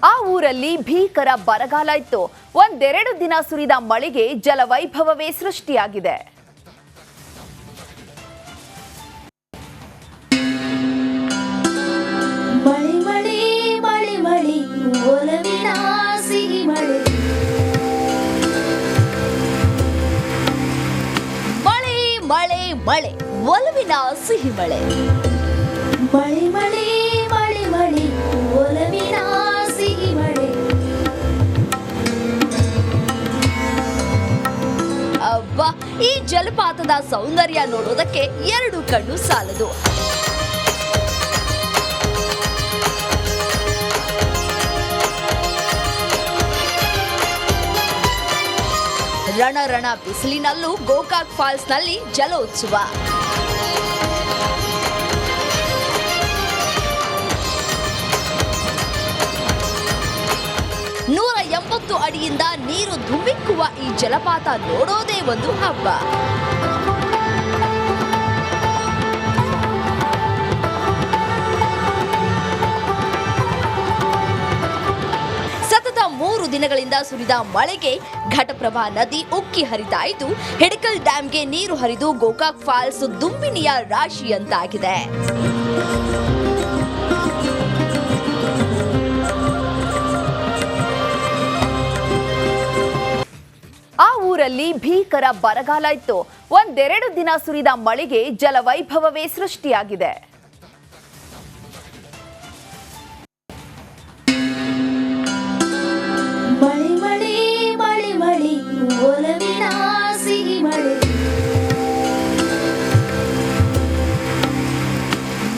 ಆ ಊರಲ್ಲಿ ಭೀಕರ ಬರಗಾಲ ಇತ್ತು. ಒಂದೆರಡು ದಿನ ಸುರಿದ ಮಳೆಗೆ ಜಲವೈಭವವೇ ಸೃಷ್ಟಿಯಾಗಿದೆ. ಮಳೆ ಮಳೆ ಮಳೆ ಮಳೆ ಒಲವಿನ ಸಿಹಿ ಮಳೆ. ಮಳೆ ಮಳೆ ಮಳೆ ಒಲವಿನ ಸಿಹಿ ಮಳೆ. ಮಳೆ ಮಳೆ ಮಳೆ ಮಳೆ ಒಲವಿನ ಸಿಹಿ ಮಳೆ. ಅಬ್ಬಾ, ಈ ಜಲಪಾತದ ಸೌಂದರ್ಯ ನೋಡೋದಕ್ಕೆ ಎರಡು ಕಣ್ಣು ಸಾಲದು. ರಣ ಬಿಸಿಲಿನಲ್ಲೂ ಗೋಕಾಕ್ ಫಾಲ್ಸ್ ನಲ್ಲಿ ಜಲೋತ್ಸವ. ನೂರ 80 ಅಡಿಯಿಂದ ನೀರು ಧುಮ್ಮಿಕ್ಕುವ ಈ ಜಲಪಾತ ನೋಡೋದೇ ಒಂದು ಹಬ್ಬ. ಸತತ 3 ದಿನಗಳಿಂದ ಸುರಿದ ಮಳೆಗೆ ಘಟಪ್ರಭಾ ನದಿ ಉಕ್ಕಿ ಹರಿದಾಯಿತು. ಹಿಡಕಲ್ ಡ್ಯಾಂಗೆ ನೀರು ಹರಿದು ಗೋಕಾಕ್ ಫಾಲ್ಸ್ ದುಂಬಿನಿಯ ರಾಶಿಯಂತಾಗಿದೆ. ಆ ಊರಲ್ಲಿ ಭೀಕರ ಬರಗಾಲ ಇತ್ತು. ಒಂದೆರಡು ದಿನ ಸುರಿದ ಮಳೆಗೆ ಜಲವೈಭವವೇ ಸೃಷ್ಟಿಯಾಗಿದೆ. ಮಳೆ ಮಳೆ ಮಳೆ ಮಳೆ ಒಲವಿನ ಸಿಹಿ ಮಳೆ.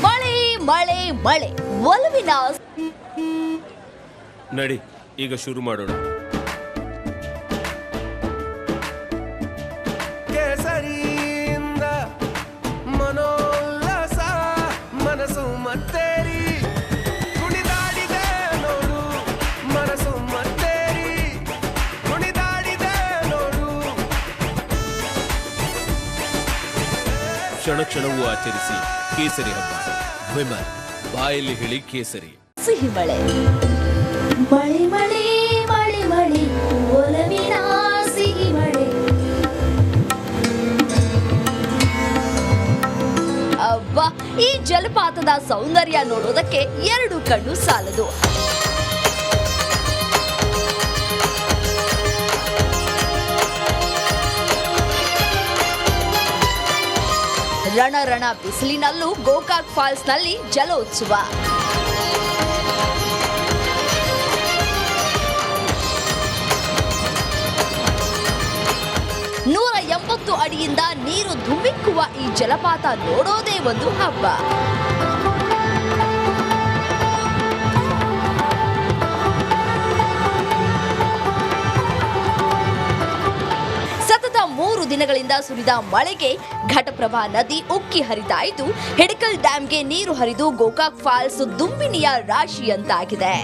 ಮಳೆ ಮಳೆ ಮಳೆ ಒಲವಿನ. ನಡಿ, ಈಗ ಶುರು ಮಾಡೋಣ. ಕೇಸರಿಯಿಂದ ಮನೋಲ್ಲಾಸ ಮನಸ್ಸು ಮತ್ತೇರಿ ಕುಣಿದಾಡಿದೆ ನೋಡು. ಮನಸ್ಸು ಮತ್ತೇರಿ ಕುಣಿದಾಡಿದೆ ನೋಡು. ಕ್ಷಣ ಕ್ಷಣವೂ ಆಚರಿಸಿ ಕೇಸರಿ ಹಬ್ಬ. ವಿಮಲ್ ಬಾಯಲ್ಲಿ ಹೇಳಿ ಕೇಸರಿ ಸಿಹಿ ಮಳೆ. ಮಳೆ ಮಳೆ ಮಳೆ ಮಳೆ ಒಲವಿನ ಸಿಹಿ ಮಳೆ. ಅಬ್ಬಾ, ಈ ಜಲಪಾತದ ಸೌಂದರ್ಯ ನೋಡೋದಕ್ಕೆ ಎರಡು ಕಣ್ಣು ಸಾಲದು. ರಣ ಬಿಸಿಲಿನಲ್ಲೂ ಗೋಕಾಕ್ ಫಾಲ್ಸ್ ನಲ್ಲಿ ಜಲೋತ್ಸವ. ನೂರ 80 ಅಡಿಯಿಂದ ನೀರು ಧುಮ್ಮಿಕ್ಕುವ ಈ ಜಲಪಾತ ನೋಡೋದೇ ಒಂದು ಹಬ್ಬ. ಸತತ 3 ದಿನಗಳಿಂದ ಸುರಿದ ಮಳೆಗೆ ಘಟಪ್ರಭಾ ನದಿ ಉಕ್ಕಿ ಹರಿದಾಯಿತು. ಹಿಡಕಲ್ ಡ್ಯಾಂಗೆ ನೀರು ಹರಿದು ಗೋಕಾಕ್ ಫಾಲ್ಸ್ ದುಂಬಿನಿಯ ರಾಶಿಯಂತಾಗಿದೆ.